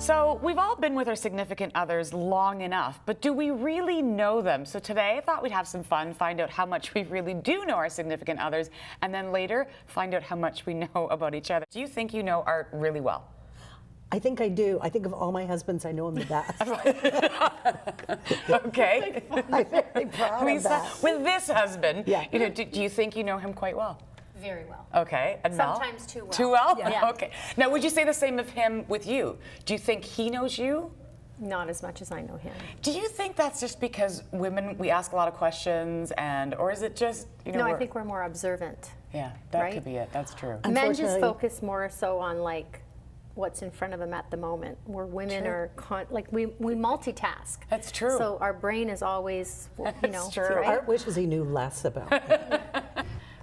So we've all been with our significant others long enough, but do we really know them? So today I thought we'd have some fun, find out how much we really do know our significant others, and then later find out how much we know about each other. Do you think you know Art really well? I think I do. I think of all my husbands, I know him the best. Okay. I'm very proud of that. With this husband, Yeah. you know, do you think you know him quite well? Very well. Okay. And Mel? Sometimes too well. Too well? Yeah. Okay. Now, would you say the same of him with you? Do you think he knows you? Not as much as I know him. Do you think that's just because women, we ask a lot of questions, or is it just, you know, No, I think we're more observant. Yeah, that right? could be it. That's true. Men just Unfortunately- focus more so on like what's in front of them at the moment, where women True. are we multitask. That's true. So our brain is always, you know, That's true. right? Art wishes he knew less about me.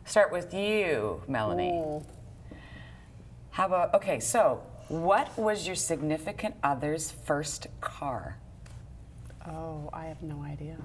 Start with you, Melanie. How about, okay, so what was your significant other's first car? Oh, I have no idea.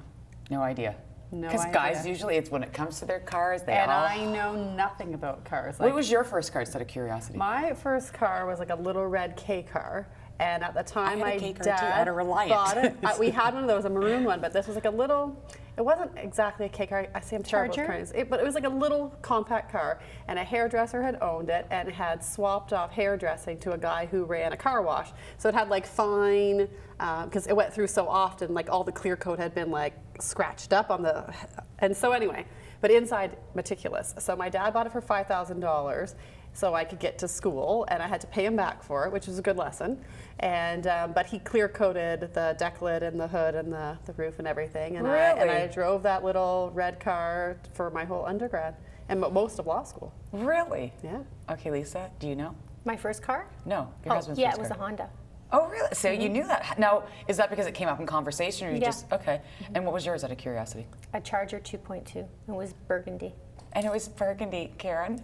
No idea. No Because guys, idea. usually it's when it comes to their cars, they And all... I know nothing about cars. What was your first car, just out of curiosity? My first car was like a little red K car. And at the time, I had a my K car too. I dad had a Reliant. bought it. We had one of those, a maroon one, but this was like a little, it wasn't exactly a K car. I say I'm terrible with Charger? cars. But it was like a little compact car, and a hairdresser had owned it and had swapped off hairdressing to a guy who ran a car wash. So it had like fine, because it went through so often, like all the clear coat had been like scratched up on the, and so anyway, but inside meticulous. So my dad bought it for $5,000. So I could get to school, and I had to pay him back for it, which was a good lesson. And but he clear coated the deck lid and the hood and the roof and everything. And Really? I drove that little red car for my whole undergrad and most of law school. Really? Yeah. Okay, Lisa, do you know? My first car? No, your husband's yeah, first it was car. a Honda. Oh, really? So you knew that. Now, is that because it came up in conversation, or you Yeah. just, okay. And what was yours, out of curiosity? A Charger 2.2. It was burgundy. And it was burgundy, Karen?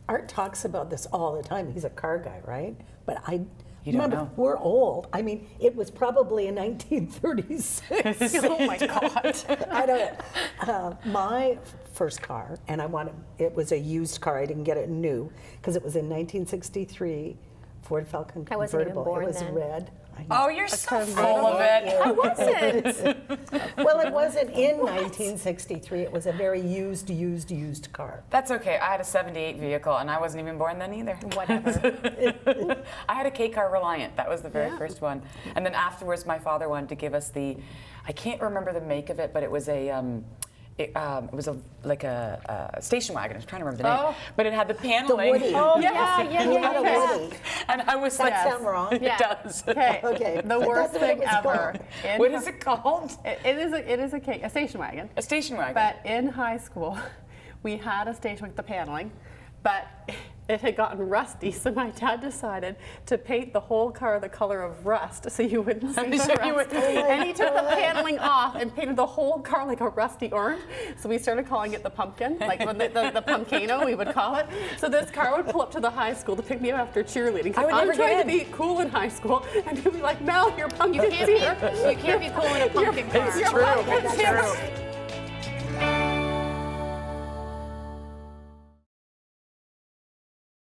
Art talks about this all the time. He's a car guy, right? But I You don't remember, know. we're old. I mean, it was probably in 1936. Oh my God. I don't. My first car, and it was a used car. I didn't get it new because it was in 1963 Ford Falcon I wasn't even convertible. born It was then. red. I know. Oh, you're so full of it. I wasn't. Well, it wasn't in 1963. It was a very used car. That's okay. I had a 78 vehicle, and I wasn't even born then either. Whatever. I had a K-car Reliant. That was the very first one. And then afterwards, my father wanted to give us I can't remember the make of it, but it was it was like a station wagon. I was trying to remember the name. Oh. But it had the paneling. Woody. Oh, Yeah. You had a Woody. And I was Does like, that sound wrong? it does. Okay. Okay. The But worst that's what it thing was ever. called. What is it called? It is a station wagon. A station wagon. But in high school, we had a station with the paneling, but it had gotten rusty, so my dad decided to paint the whole car the color of rust so you wouldn't see the So you rust. would- And he took the paneling off and painted the whole car like a rusty orange. So we started calling it the pumpkin, like when the pumpkino, we would call it. So this car would pull up to the high school to pick me up after cheerleading. I would I'm never trying get to in. be cool in high school, and he'd be like, "Mel, your pumpkin's here." You can't be cool in a pumpkin car. Your true. pumpkin's It's here. true.